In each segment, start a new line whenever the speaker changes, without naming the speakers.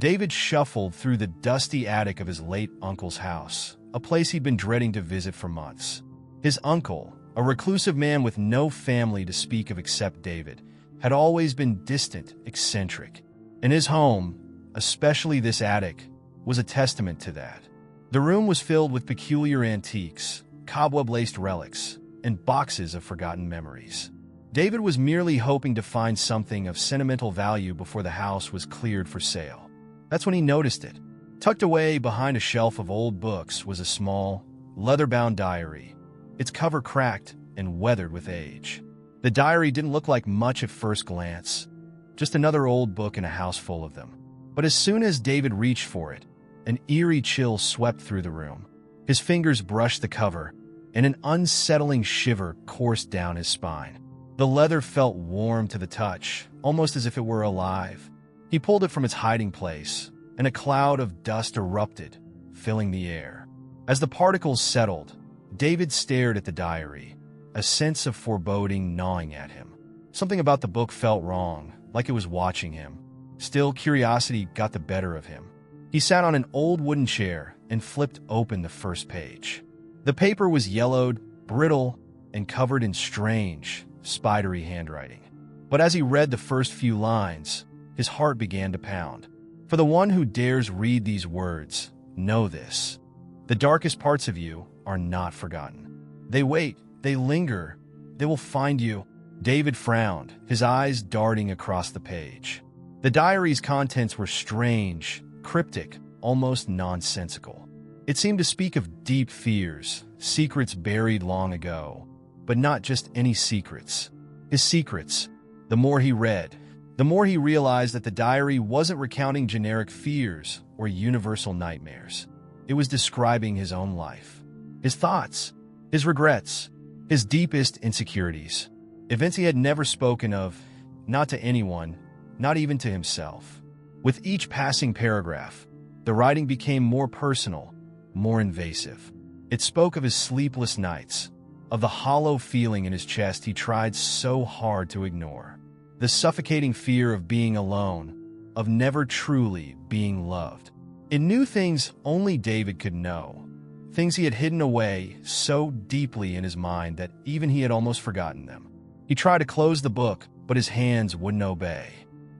David shuffled through the dusty attic of his late uncle's house, a place he'd been dreading to visit for months. His uncle, a reclusive man with no family to speak of except David, had always been distant, eccentric. And his home, especially this attic, was a testament to that. The room was filled with peculiar antiques, cobweb-laced relics, and boxes of forgotten memories. David was merely hoping to find something of sentimental value before the house was cleared for sale. That's when he noticed it. Tucked away behind a shelf of old books was a small, leather-bound diary, its cover cracked and weathered with age. The diary didn't look like much at first glance, just another old book in a house full of them. But as soon as David reached for it, an eerie chill swept through the room. His fingers brushed the cover, and an unsettling shiver coursed down his spine. The leather felt warm to the touch, almost as if it were alive. He pulled it from its hiding place, and a cloud of dust erupted, filling the air. As the particles settled, David stared at the diary, a sense of foreboding gnawing at him. Something about the book felt wrong, like it was watching him. Still, curiosity got the better of him. He sat on an old wooden chair and flipped open the first page. The paper was yellowed, brittle, and covered in strange, spidery handwriting. But as he read the first few lines, his heart began to pound. For the one who dares read these words, know this: the darkest parts of you are not forgotten. They wait, they linger, they will find you. David frowned, his eyes darting across the page. The diary's contents were strange, cryptic, almost nonsensical. It seemed to speak of deep fears, secrets buried long ago, but not just any secrets. His secrets. The more he read, the more he realized that the diary wasn't recounting generic fears or universal nightmares. It was describing his own life, his thoughts, his regrets, his deepest insecurities, events he had never spoken of, not to anyone, not even to himself. With each passing paragraph, the writing became more personal, more invasive. It spoke of his sleepless nights, of the hollow feeling in his chest he tried so hard to ignore, the suffocating fear of being alone, of never truly being loved. It knew things only David could know, things he had hidden away so deeply in his mind that even he had almost forgotten them. He tried to close the book, but his hands wouldn't obey.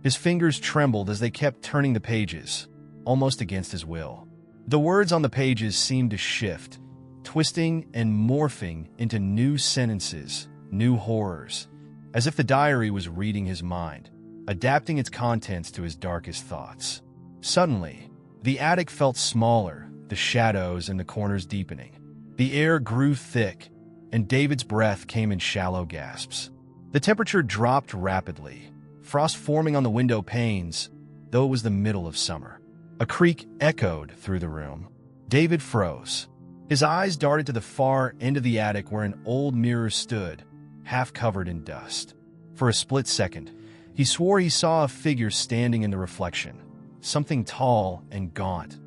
His fingers trembled as they kept turning the pages, almost against his will. The words on the pages seemed to shift, twisting and morphing into new sentences, new horrors, as if the diary was reading his mind, adapting its contents to his darkest thoughts. Suddenly, the attic felt smaller, the shadows in the corners deepening. The air grew thick, and David's breath came in shallow gasps. The temperature dropped rapidly, frost forming on the window panes, though it was the middle of summer. A creak echoed through the room. David froze. His eyes darted to the far end of the attic where an old mirror stood, half covered in dust. For a split second, he swore he saw a figure standing in the reflection, something tall and gaunt,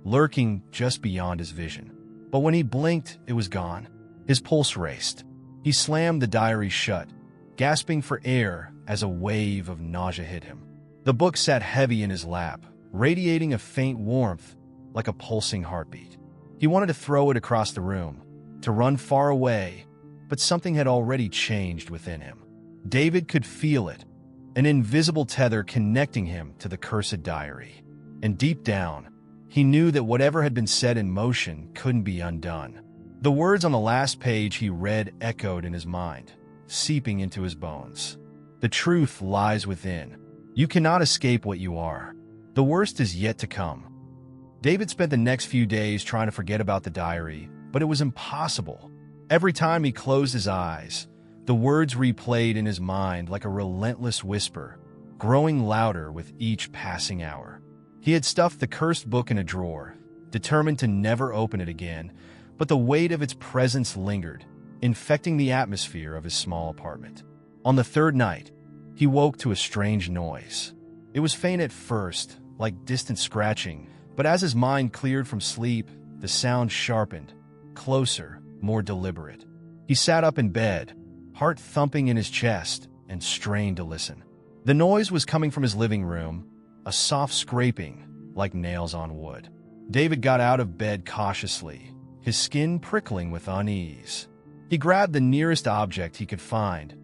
lurking just beyond his vision. But when he blinked, it was gone. His pulse raced. He slammed the diary shut, gasping for air as a wave of nausea hit him. The book sat heavy in his lap, radiating a faint warmth like a pulsing heartbeat. He wanted to throw it across the room, to run far away, but something had already changed within him. David could feel it, an invisible tether connecting him to the cursed diary. And deep down, he knew that whatever had been set in motion couldn't be undone. The words on the last page he read echoed in his mind, seeping into his bones. The truth lies within. You cannot escape what you are. The worst is yet to come. David spent the next few days trying to forget about the diary, but it was impossible. Every time he closed his eyes, the words replayed in his mind like a relentless whisper, growing louder with each passing hour. He had stuffed the cursed book in a drawer, determined to never open it again, but the weight of its presence lingered, infecting the atmosphere of his small apartment. On the third night, he woke to a strange noise. It was faint at first, like distant scratching, but as his mind cleared from sleep, the sound sharpened, closer, more deliberate. He sat up in bed, heart thumping in his chest, and strained to listen. The noise was coming from his living room, a soft scraping, like nails on wood. David got out of bed cautiously, his skin prickling with unease. He grabbed the nearest object he could find,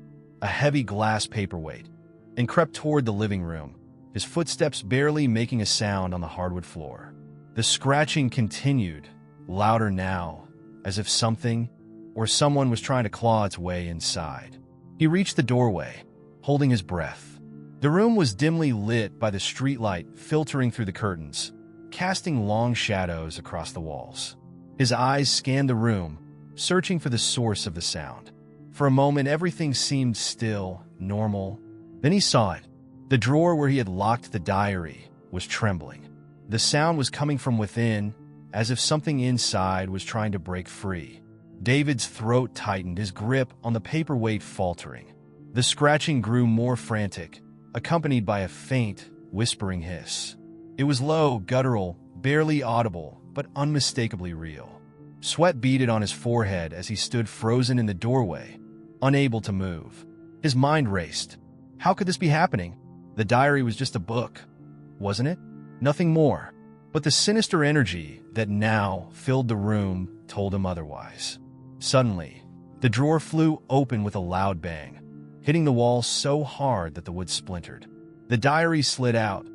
a heavy glass paperweight, and crept toward the living room, his footsteps barely making a sound on the hardwood floor. The scratching continued, louder now, as if something or someone was trying to claw its way inside. He reached the doorway, holding his breath. The room was dimly lit by the streetlight filtering through the curtains, casting long shadows across the walls. His eyes scanned the room, searching for the source of the sound. For a moment, everything seemed still, normal. Then he saw it. The drawer where he had locked the diary was trembling. The sound was coming from within, as if something inside was trying to break free. David's throat tightened, his grip on the paperweight faltering. The scratching grew more frantic, accompanied by a faint, whispering hiss. It was low, guttural, barely audible, but unmistakably real. Sweat beaded on his forehead as he stood frozen in the doorway, unable to move. His mind raced. How could this be happening? The diary was just a book, wasn't it? Nothing more. But the sinister energy that now filled the room told him otherwise. Suddenly, the drawer flew open with a loud bang, hitting the wall so hard that the wood splintered. The diary slid out,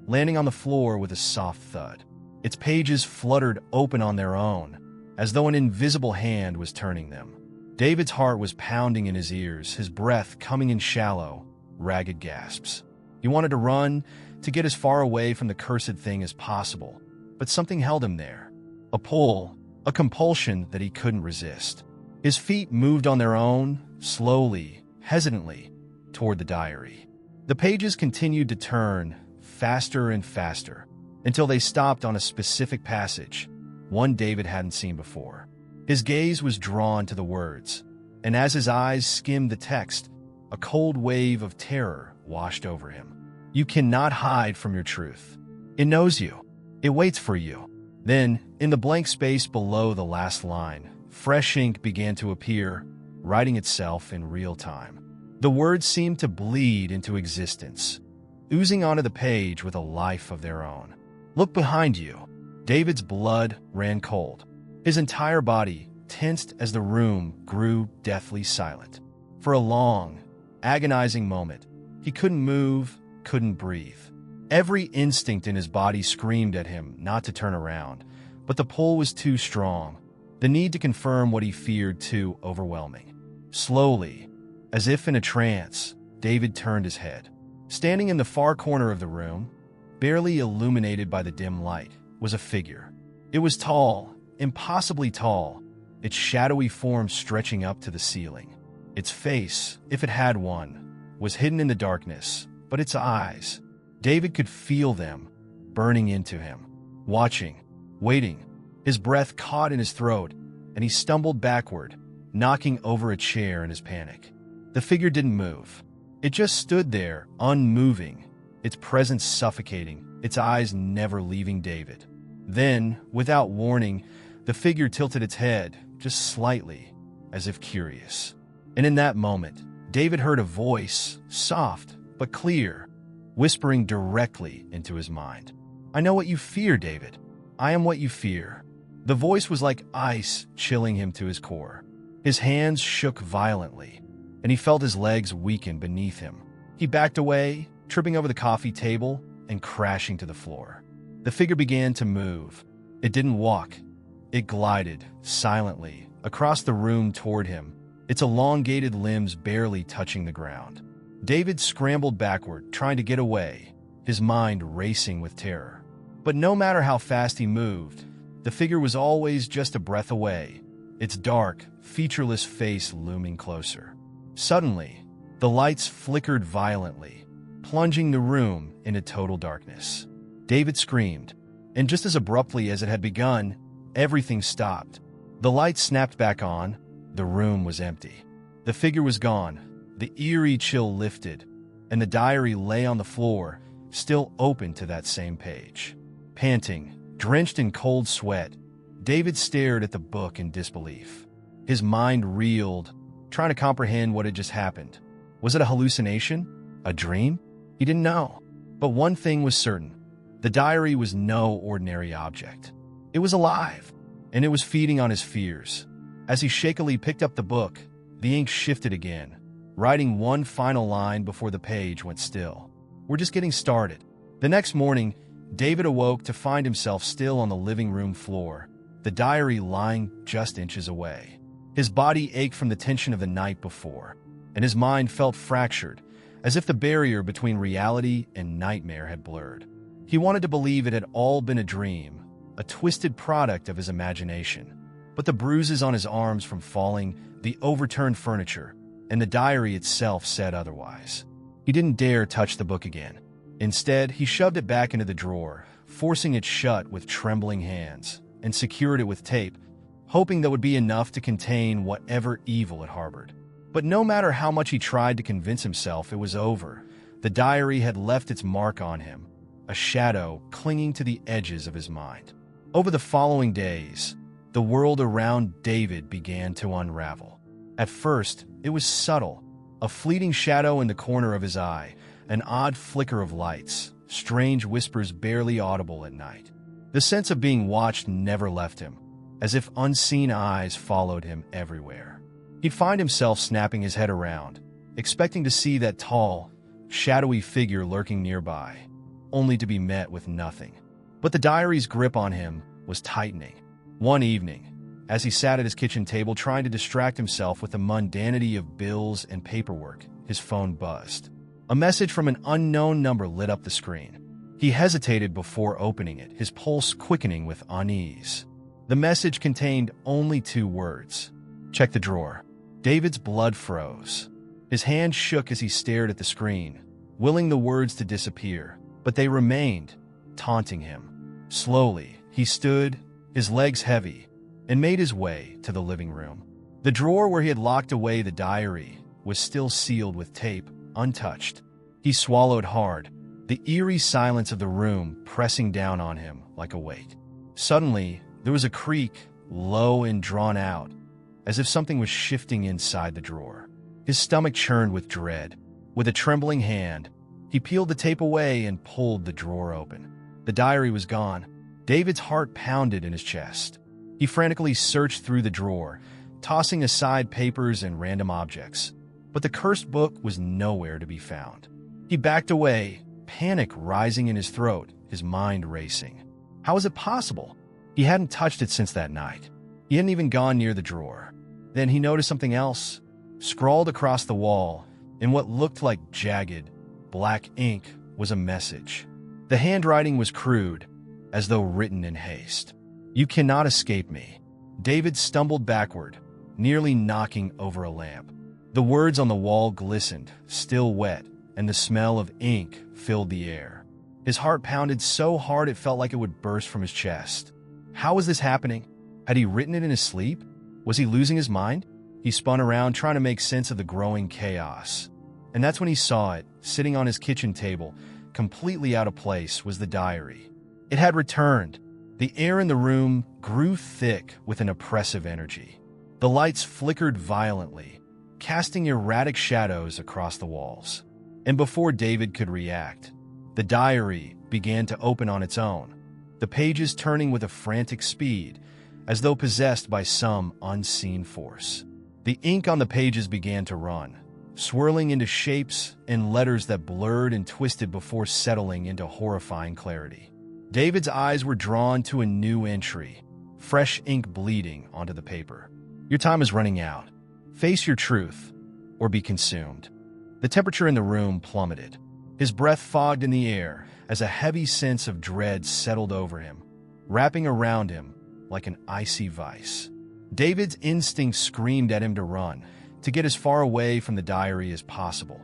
landing on the floor with a soft thud. Its pages fluttered open on their own, as though an invisible hand was turning them. David's heart was pounding in his ears, his breath coming in shallow, ragged gasps. He wanted to run, to get as far away from the cursed thing as possible, but something held him there. A pull, a compulsion that he couldn't resist. His feet moved on their own, slowly, hesitantly, toward the diary. The pages continued to turn, faster and faster, until they stopped on a specific passage, one David hadn't seen before. His gaze was drawn to the words, and as his eyes skimmed the text, a cold wave of terror washed over him. You cannot hide from your truth. It knows you. It waits for you. Then, in the blank space below the last line, fresh ink began to appear, writing itself in real time. The words seemed to bleed into existence, oozing onto the page with a life of their own. Look behind you. David's blood ran cold. His entire body tensed as the room grew deathly silent. For a long, agonizing moment, he couldn't move, couldn't breathe. Every instinct in his body screamed at him not to turn around, but the pull was too strong, the need to confirm what he feared too overwhelming. Slowly, as if in a trance, David turned his head. Standing in the far corner of the room, barely illuminated by the dim light, was a figure. It was tall, impossibly tall, its shadowy form stretching up to the ceiling. Its face, if it had one, was hidden in the darkness, but its eyes, David could feel them burning into him, watching, waiting. His breath caught in his throat, and he stumbled backward, knocking over a chair in his panic. The figure didn't move. It just stood there, unmoving, its presence suffocating, its eyes never leaving David. Then, without warning, the figure tilted its head, just slightly, as if curious. And in that moment, David heard a voice, soft but clear, whispering directly into his mind. I know what you fear, David. I am what you fear. The voice was like ice, chilling him to his core. His hands shook violently, and he felt his legs weaken beneath him. He backed away, tripping over the coffee table and crashing to the floor. The figure began to move. It didn't walk. It glided, silently, across the room toward him, its elongated limbs barely touching the ground. David scrambled backward, trying to get away, his mind racing with terror. But no matter how fast he moved, the figure was always just a breath away, its dark, featureless face looming closer. Suddenly, the lights flickered violently, plunging the room into total darkness. David screamed, and just as abruptly as it had begun, everything stopped. The lights snapped back on. The room was empty. The figure was gone. The eerie chill lifted, and the diary lay on the floor, still open to that same page. Panting, drenched in cold sweat, David stared at the book in disbelief. His mind reeled, trying to comprehend what had just happened. Was it a hallucination? A dream? He didn't know. But one thing was certain. The diary was no ordinary object. It was alive, and it was feeding on his fears. As he shakily picked up the book, the ink shifted again, writing one final line before the page went still. "We're just getting started." The next morning, David awoke to find himself still on the living room floor, the diary lying just inches away. His body ached from the tension of the night before, and his mind felt fractured, as if the barrier between reality and nightmare had blurred. He wanted to believe it had all been a dream, a twisted product of his imagination. But the bruises on his arms from falling, the overturned furniture, and the diary itself said otherwise. He didn't dare touch the book again. Instead, he shoved it back into the drawer, forcing it shut with trembling hands, and secured it with tape, hoping that would be enough to contain whatever evil it harbored. But no matter how much he tried to convince himself it was over, the diary had left its mark on him, a shadow clinging to the edges of his mind. Over the following days, the world around David began to unravel. At first, it was subtle, a fleeting shadow in the corner of his eye, an odd flicker of lights, strange whispers barely audible at night. The sense of being watched never left him, as if unseen eyes followed him everywhere. He'd find himself snapping his head around, expecting to see that tall, shadowy figure lurking nearby, only to be met with nothing. But the diary's grip on him was tightening. One evening, as he sat at his kitchen table trying to distract himself with the mundanity of bills and paperwork, his phone buzzed. A message from an unknown number lit up the screen. He hesitated before opening it, his pulse quickening with unease. The message contained only 2 words: "Check the drawer." David's blood froze. His hand shook as he stared at the screen, willing the words to disappear, but they remained, taunting him. Slowly, he stood, his legs heavy, and made his way to the living room. The drawer where he had locked away the diary was still sealed with tape, untouched. He swallowed hard, the eerie silence of the room pressing down on him like a weight. Suddenly, there was a creak, low and drawn out, as if something was shifting inside the drawer. His stomach churned with dread. With a trembling hand, he peeled the tape away and pulled the drawer open. The diary was gone. David's heart pounded in his chest. He frantically searched through the drawer, tossing aside papers and random objects. But the cursed book was nowhere to be found. He backed away, panic rising in his throat, his mind racing. How was it possible? He hadn't touched it since that night. He hadn't even gone near the drawer. Then he noticed something else. Scrawled across the wall, in what looked like jagged, black ink, was a message. The handwriting was crude, as though written in haste. "You cannot escape me." David stumbled backward, nearly knocking over a lamp. The words on the wall glistened, still wet, and the smell of ink filled the air. His heart pounded so hard it felt like it would burst from his chest. How was this happening? Had he written it in his sleep? Was he losing his mind? He spun around, trying to make sense of the growing chaos. And that's when he saw it, sitting on his kitchen table, completely out of place, was the diary. It had returned. The air in the room grew thick with an oppressive energy. The lights flickered violently, casting erratic shadows across the walls. And before David could react, the diary began to open on its own, the pages turning with a frantic speed, as though possessed by some unseen force. The ink on the pages began to run, swirling into shapes and letters that blurred and twisted before settling into horrifying clarity. David's eyes were drawn to a new entry, fresh ink bleeding onto the paper. "Your time is running out. Face your truth, or be consumed." The temperature in the room plummeted. His breath fogged in the air as a heavy sense of dread settled over him, wrapping around him like an icy vice. David's instincts screamed at him to run, to get as far away from the diary as possible.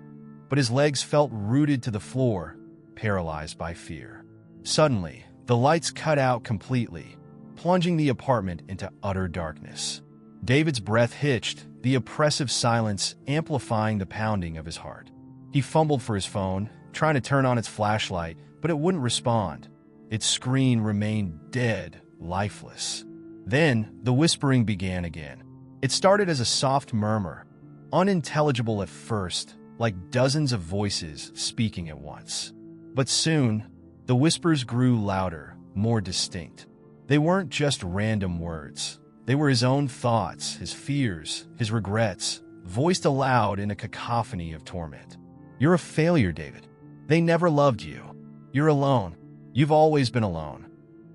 But his legs felt rooted to the floor, paralyzed by fear. Suddenly, the lights cut out completely, plunging the apartment into utter darkness. David's breath hitched, the oppressive silence amplifying the pounding of his heart. He fumbled for his phone, trying to turn on its flashlight, but it wouldn't respond. Its screen remained dead, lifeless. Then, the whispering began again. It started as a soft murmur, unintelligible at first, like dozens of voices speaking at once. But soon, The whispers grew louder, more distinct. They weren't just random words. They were his own thoughts, his fears, his regrets, voiced aloud in a cacophony of torment. "You're a failure, David. They never loved you. You're alone. You've always been alone."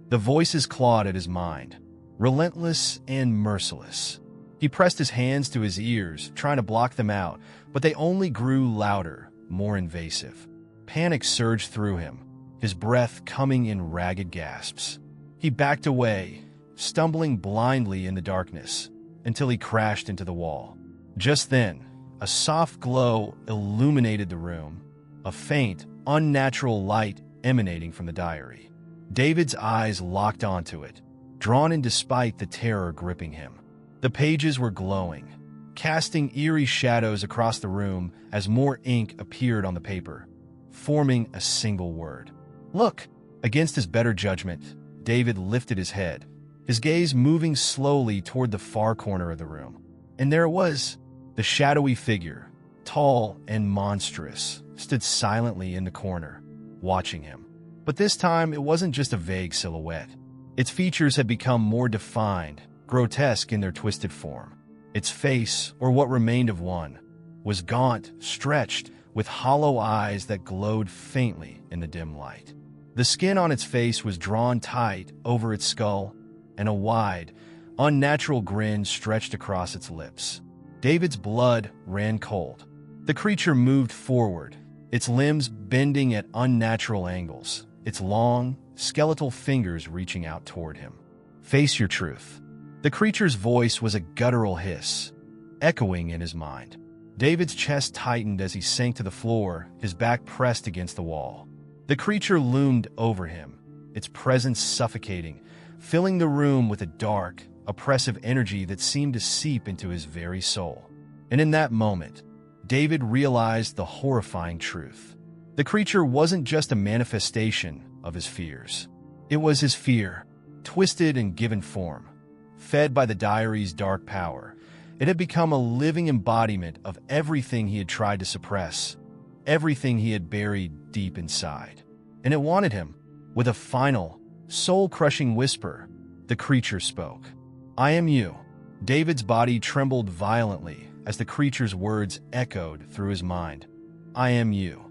The voices clawed at his mind, relentless and merciless. He pressed his hands to his ears, trying to block them out, but they only grew louder, more invasive. Panic surged through him, his breath coming in ragged gasps. He backed away, stumbling blindly in the darkness, until he crashed into the wall. Just then, a soft glow illuminated the room, a faint, unnatural light emanating from the diary. David's eyes locked onto it, drawn in despite the terror gripping him. The pages were glowing, casting eerie shadows across the room as more ink appeared on the paper, forming a single word. "Look!" Against his better judgment, David lifted his head, his gaze moving slowly toward the far corner of the room. And there it was. The shadowy figure, tall and monstrous, stood silently in the corner, watching him. But this time, it wasn't just a vague silhouette. Its features had become more defined, grotesque in their twisted form. Its face, or what remained of one, was gaunt, stretched, with hollow eyes that glowed faintly in the dim light. The skin on its face was drawn tight over its skull, and a wide, unnatural grin stretched across its lips. David's blood ran cold. The creature moved forward, its limbs bending at unnatural angles, its long, skeletal fingers reaching out toward him. "Face your truth." The creature's voice was a guttural hiss, echoing in his mind. David's chest tightened as he sank to the floor, his back pressed against the wall. The creature loomed over him, its presence suffocating, filling the room with a dark, oppressive energy that seemed to seep into his very soul. And in that moment, David realized the horrifying truth. The creature wasn't just a manifestation of his fears. It was his fear, twisted and given form. Fed by the diary's dark power, it had become a living embodiment of everything he had tried to suppress, everything he had buried deep inside. And it wanted him. With a final, soul-crushing whisper, the creature spoke. "I am you." David's body trembled violently as the creature's words echoed through his mind. "I am you."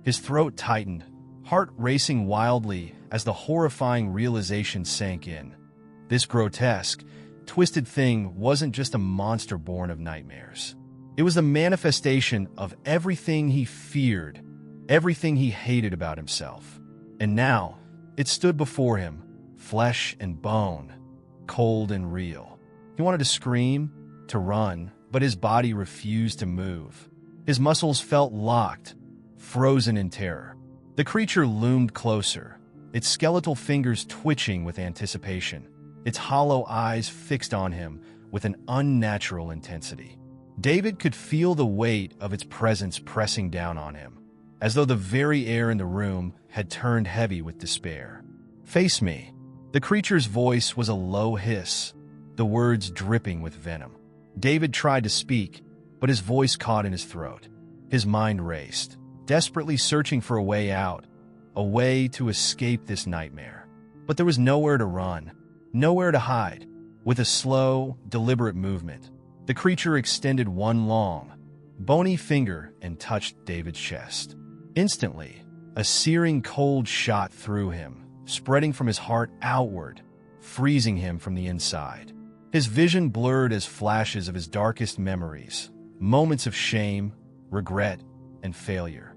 His throat tightened, heart racing wildly as the horrifying realization sank in. This grotesque, twisted thing wasn't just a monster born of nightmares. It was the manifestation of everything he feared, everything he hated about himself. And now, it stood before him, flesh and bone, cold and real. He wanted to scream, to run, but his body refused to move. His muscles felt locked, frozen in terror. The creature loomed closer, its skeletal fingers twitching with anticipation, its hollow eyes fixed on him with an unnatural intensity. David could feel the weight of its presence pressing down on him, as though the very air in the room had turned heavy with despair. "Face me." The creature's voice was a low hiss, the words dripping with venom. David tried to speak, but his voice caught in his throat. His mind raced, desperately searching for a way out, a way to escape this nightmare. But there was nowhere to run, nowhere to hide. With a slow, deliberate movement, the creature extended one long, bony finger and touched David's chest. Instantly, a searing cold shot through him, spreading from his heart outward, freezing him from the inside. His vision blurred as flashes of his darkest memories, moments of shame, regret, and failure,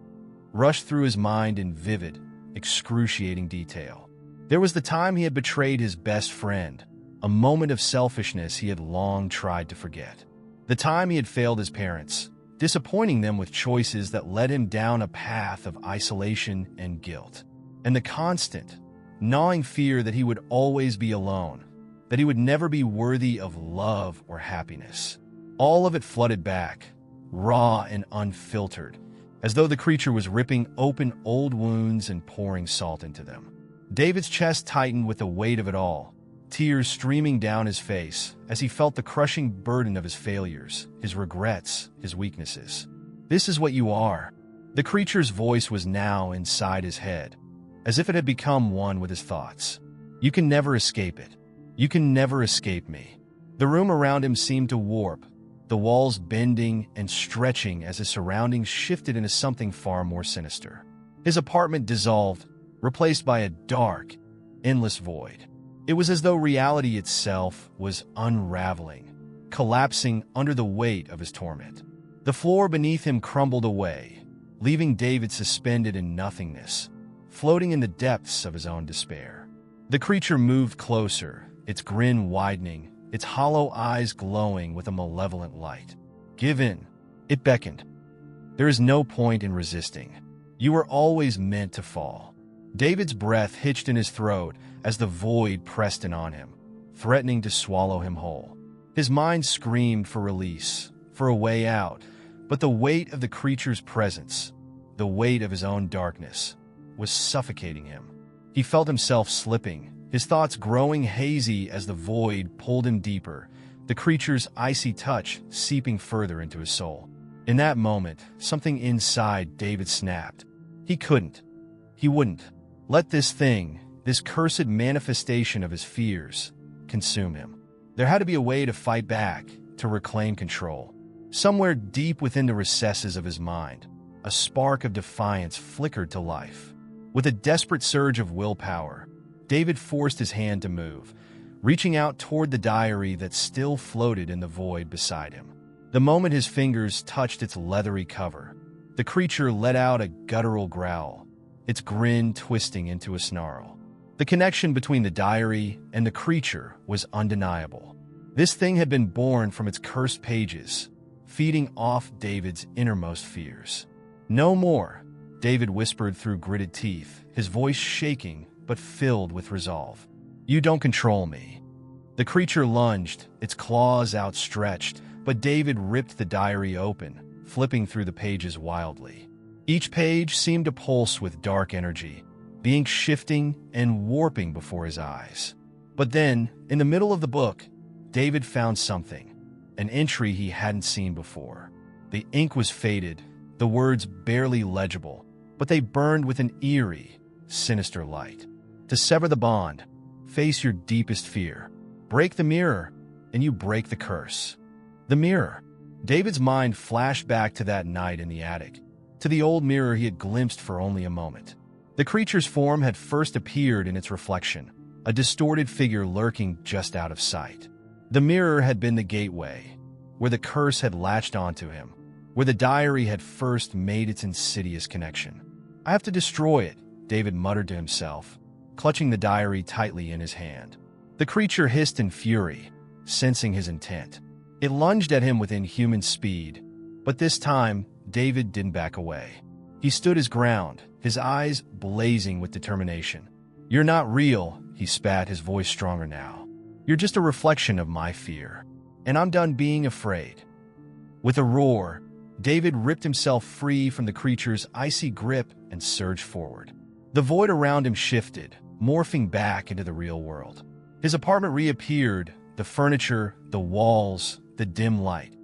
rushed through his mind in vivid, excruciating detail. There was the time he had betrayed his best friend, a moment of selfishness he had long tried to forget. The time he had failed his parents, disappointing them with choices that led him down a path of isolation and guilt. And the constant, gnawing fear that he would always be alone, that he would never be worthy of love or happiness. All of it flooded back, raw and unfiltered, as though the creature was ripping open old wounds and pouring salt into them. David's chest tightened with the weight of it all, tears streaming down his face as he felt the crushing burden of his failures, his regrets, his weaknesses. "This is what you are." The creature's voice was now inside his head, as if it had become one with his thoughts. "You can never escape it. You can never escape me." The room around him seemed to warp, the walls bending and stretching as his surroundings shifted into something far more sinister. His apartment dissolved, replaced by a dark, endless void. It was as though reality itself was unraveling, collapsing under the weight of his torment. The floor beneath him crumbled away, leaving David suspended in nothingness, floating in the depths of his own despair. The creature moved closer, its grin widening, its hollow eyes glowing with a malevolent light. "Give in," it beckoned. "There is no point in resisting. You were always meant to fall." David's breath hitched in his throat as the void pressed in on him, threatening to swallow him whole. His mind screamed for release, for a way out, but the weight of the creature's presence, the weight of his own darkness, was suffocating him. He felt himself slipping, his thoughts growing hazy as the void pulled him deeper, the creature's icy touch seeping further into his soul. In that moment, something inside David snapped. He wouldn't let this thing, this cursed manifestation of his fears, consume him. There had to be a way to fight back, to reclaim control. Somewhere deep within the recesses of his mind, a spark of defiance flickered to life. With a desperate surge of willpower, David forced his hand to move, reaching out toward the diary that still floated in the void beside him. The moment his fingers touched its leathery cover, the creature let out a guttural growl, its grin twisting into a snarl. The connection between the diary and the creature was undeniable. This thing had been born from its cursed pages, feeding off David's innermost fears. "No more," David whispered through gritted teeth, his voice shaking but filled with resolve. "You don't control me." The creature lunged, its claws outstretched, but David ripped the diary open, flipping through the pages wildly. Each page seemed to pulse with dark energy, being shifting and warping before his eyes. But then, in the middle of the book, David found something, an entry he hadn't seen before. The ink was faded, the words barely legible, but they burned with an eerie, sinister light. "To sever the bond, face your deepest fear. Break the mirror, and you break the curse." The mirror. David's mind flashed back to that night in the attic, to the old mirror he had glimpsed for only a moment. The creature's form had first appeared in its reflection, a distorted figure lurking just out of sight. The mirror had been the gateway, where the curse had latched onto him, where the diary had first made its insidious connection. "I have to destroy it," David muttered to himself, clutching the diary tightly in his hand. The creature hissed in fury, sensing his intent. It lunged at him with inhuman speed, but this time, David didn't back away. He stood his ground, his eyes blazing with determination. "You're not real," he spat, his voice stronger now. "You're just a reflection of my fear, and I'm done being afraid." With a roar, David ripped himself free from the creature's icy grip and surged forward. The void around him shifted, morphing back into the real world. His apartment reappeared, the furniture, the walls, the dim light,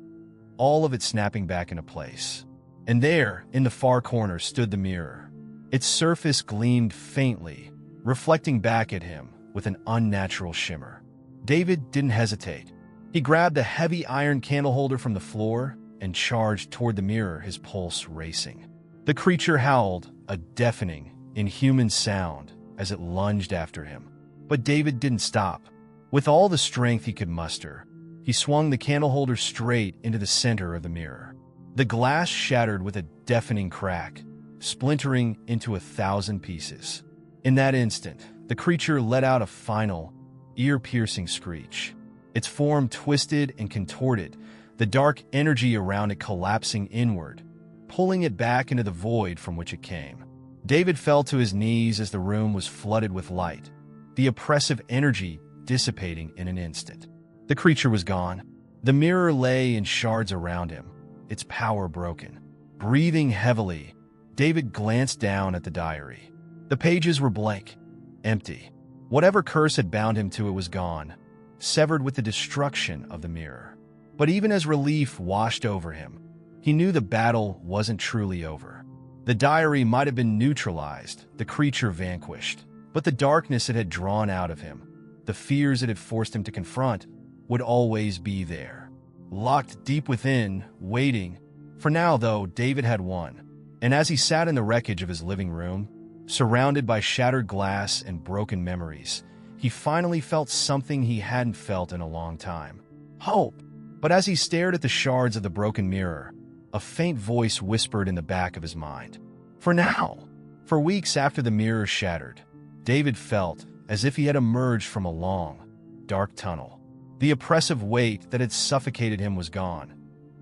all of it snapping back into place. And there, in the far corner, stood the mirror. Its surface gleamed faintly, reflecting back at him with an unnatural shimmer. David didn't hesitate. He grabbed a heavy iron candle holder from the floor and charged toward the mirror, his pulse racing. The creature howled, a deafening, inhuman sound, as it lunged after him. But David didn't stop. With all the strength he could muster, he swung the candle holder straight into the center of the mirror. The glass shattered with a deafening crack, splintering into 1,000 pieces. In that instant, the creature let out a final, ear-piercing screech. Its form twisted and contorted, the dark energy around it collapsing inward, pulling it back into the void from which it came. David fell to his knees as the room was flooded with light, the oppressive energy dissipating in an instant. The creature was gone. The mirror lay in shards around him, its power broken. Breathing heavily, David glanced down at the diary. The pages were blank, empty. Whatever curse had bound him to it was gone, severed with the destruction of the mirror. But even as relief washed over him, he knew the battle wasn't truly over. The diary might have been neutralized, the creature vanquished, but the darkness it had drawn out of him, the fears it had forced him to confront, would always be there. Locked deep within, waiting. For now, though, David had won. And as he sat in the wreckage of his living room, surrounded by shattered glass and broken memories, he finally felt something he hadn't felt in a long time. Hope. But as he stared at the shards of the broken mirror, a faint voice whispered in the back of his mind. For now. For weeks after the mirror shattered, David felt as if he had emerged from a long, dark tunnel. The oppressive weight that had suffocated him was gone,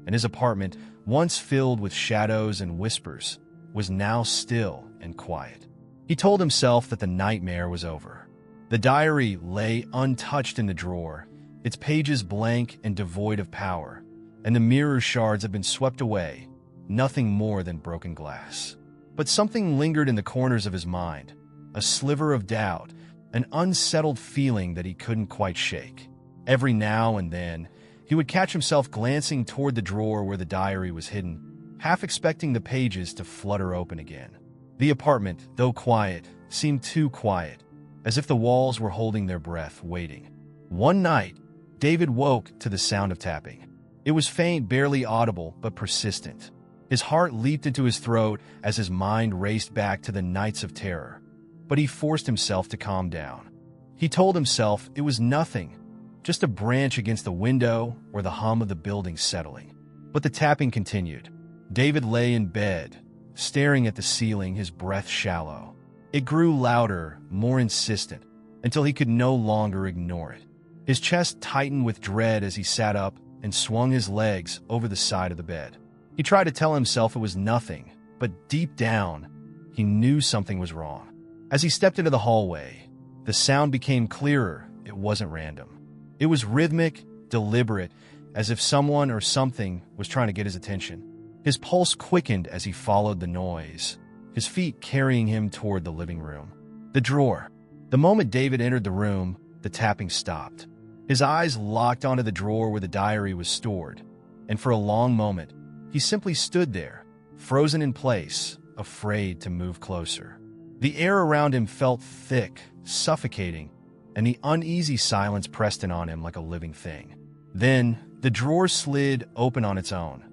and his apartment, once filled with shadows and whispers, was now still and quiet. He told himself that the nightmare was over. The diary lay untouched in the drawer, its pages blank and devoid of power, and the mirror shards had been swept away, nothing more than broken glass. But something lingered in the corners of his mind, a sliver of doubt, an unsettled feeling that he couldn't quite shake. Every now and then, he would catch himself glancing toward the drawer where the diary was hidden, half expecting the pages to flutter open again. The apartment, though quiet, seemed too quiet, as if the walls were holding their breath, waiting. One night, David woke to the sound of tapping. It was faint, barely audible, but persistent. His heart leaped into his throat as his mind raced back to the nights of terror. But he forced himself to calm down. He told himself it was nothing, just a branch against the window or the hum of the building settling. But the tapping continued. David lay in bed, staring at the ceiling, his breath shallow. It grew louder, more insistent, until he could no longer ignore it. His chest tightened with dread as he sat up and swung his legs over the side of the bed. He tried to tell himself it was nothing, but deep down, he knew something was wrong. As he stepped into the hallway, the sound became clearer. It wasn't random. It was rhythmic, deliberate, as if someone or something was trying to get his attention. His pulse quickened as he followed the noise, his feet carrying him toward the living room. The drawer. The moment David entered the room, the tapping stopped. His eyes locked onto the drawer where the diary was stored, and for a long moment, he simply stood there, frozen in place, afraid to move closer. The air around him felt thick, suffocating, and the uneasy silence pressed in on him like a living thing. Then, the drawer slid open on its own.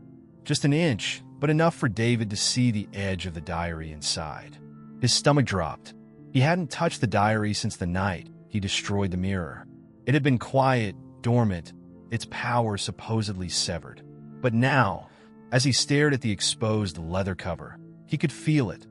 Just an inch, but enough for David to see the edge of the diary inside. His stomach dropped. He hadn't touched the diary since the night he destroyed the mirror. It had been quiet, dormant, its power supposedly severed. But now, as he stared at the exposed leather cover, he could feel it.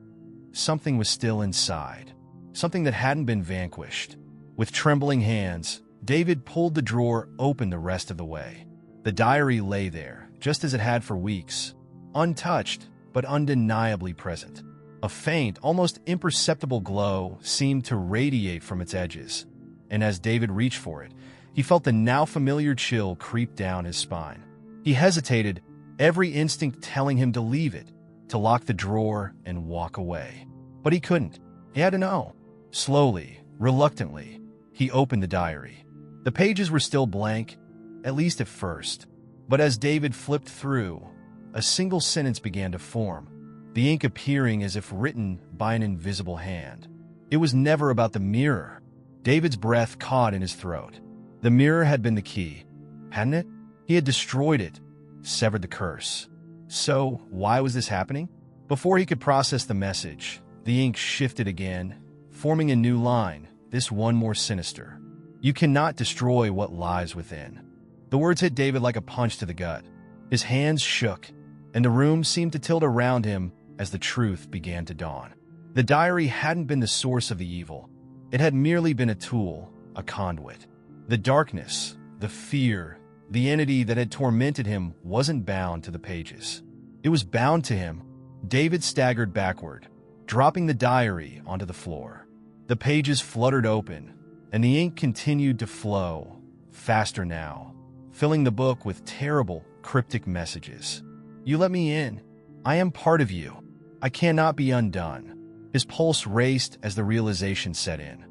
Something was still inside, something that hadn't been vanquished. With trembling hands, David pulled the drawer open the rest of the way. The diary lay there, just as it had for weeks, untouched but undeniably present. A faint, almost imperceptible glow seemed to radiate from its edges, and as David reached for it, he felt the now familiar chill creep down his spine. He hesitated, every instinct telling him to leave it, to lock the drawer and walk away. But he couldn't. He had to know. Slowly, reluctantly, he opened the diary. The pages were still blank, at least at first. But as David flipped through, a single sentence began to form, the ink appearing as if written by an invisible hand. It was never about the mirror. David's breath caught in his throat. The mirror had been the key, hadn't it? He had destroyed it, severed the curse. So, why was this happening? Before he could process the message, the ink shifted again, forming a new line, this one more sinister. You cannot destroy what lies within. The words hit David like a punch to the gut. His hands shook, and the room seemed to tilt around him as the truth began to dawn. The diary hadn't been the source of the evil. It had merely been a tool, a conduit. The darkness, the fear, the entity that had tormented him wasn't bound to the pages. It was bound to him. David staggered backward, dropping the diary onto the floor. The pages fluttered open, and the ink continued to flow, faster now, filling the book with terrible, cryptic messages. You let me in. I am part of you. I cannot be undone. His pulse raced as the realization set in.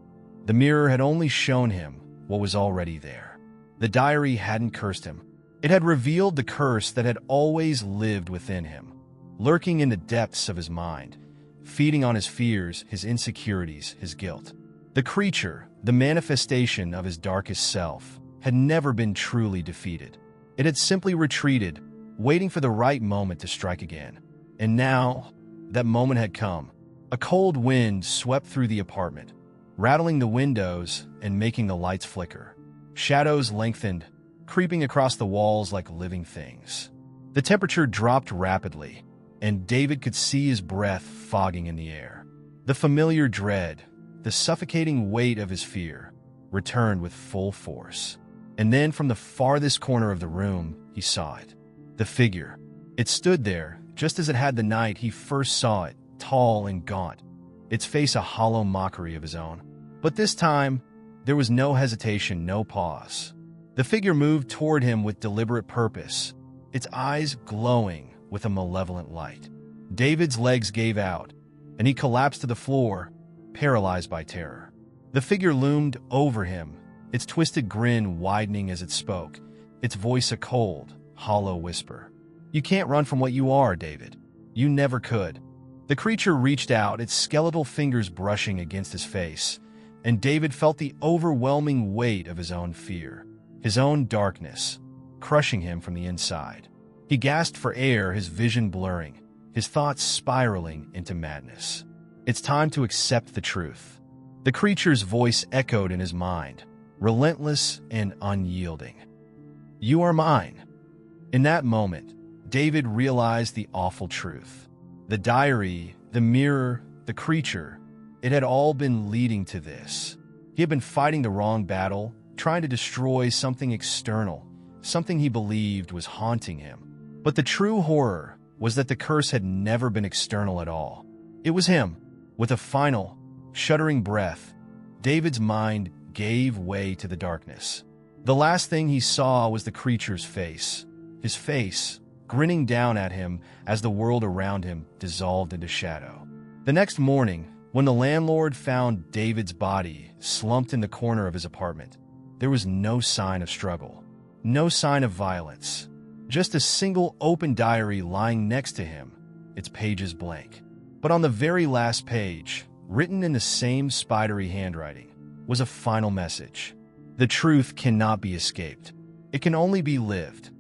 The mirror had only shown him what was already there. The diary hadn't cursed him. It had revealed the curse that had always lived within him. lurking in the depths of his mind, feeding on his fears, his insecurities, his guilt. The creature, the manifestation of his darkest self, had never been truly defeated. It had simply retreated, waiting for the right moment to strike again. And now, that moment had come. A cold wind swept through the apartment, rattling the windows and making the lights flicker. Shadows lengthened, creeping across the walls like living things. The temperature dropped rapidly, and David could see his breath fogging in the air. The familiar dread, the suffocating weight of his fear, returned with full force. And then from the farthest corner of the room, he saw it. The figure. It stood there, just as it had the night he first saw it, tall and gaunt, its face a hollow mockery of his own. But this time, there was no hesitation, no pause. The figure moved toward him with deliberate purpose, its eyes glowing with a malevolent light. David's legs gave out, and he collapsed to the floor, paralyzed by terror. The figure loomed over him, its twisted grin widening as it spoke, its voice a cold, hollow whisper. "You can't run from what you are, David. You never could." The creature reached out, its skeletal fingers brushing against his face, and David felt the overwhelming weight of his own fear, his own darkness, crushing him from the inside. He gasped for air, his vision blurring, his thoughts spiraling into madness. It's time to accept the truth. The creature's voice echoed in his mind, relentless and unyielding. "You are mine." In that moment, David realized the awful truth. The diary, the mirror, the creature, it had all been leading to this. He had been fighting the wrong battle, trying to destroy something external, something he believed was haunting him. But the true horror was that the curse had never been external at all. It was him. With a final, shuddering breath, David's mind gave way to the darkness. The last thing he saw was the creature's face. His face, grinning down at him as the world around him dissolved into shadow. The next morning, when the landlord found David's body slumped in the corner of his apartment, there was no sign of struggle, no sign of violence, just a single open diary lying next to him, its pages blank. But on the very last page, written in the same spidery handwriting, was a final message. The truth cannot be escaped. It can only be lived.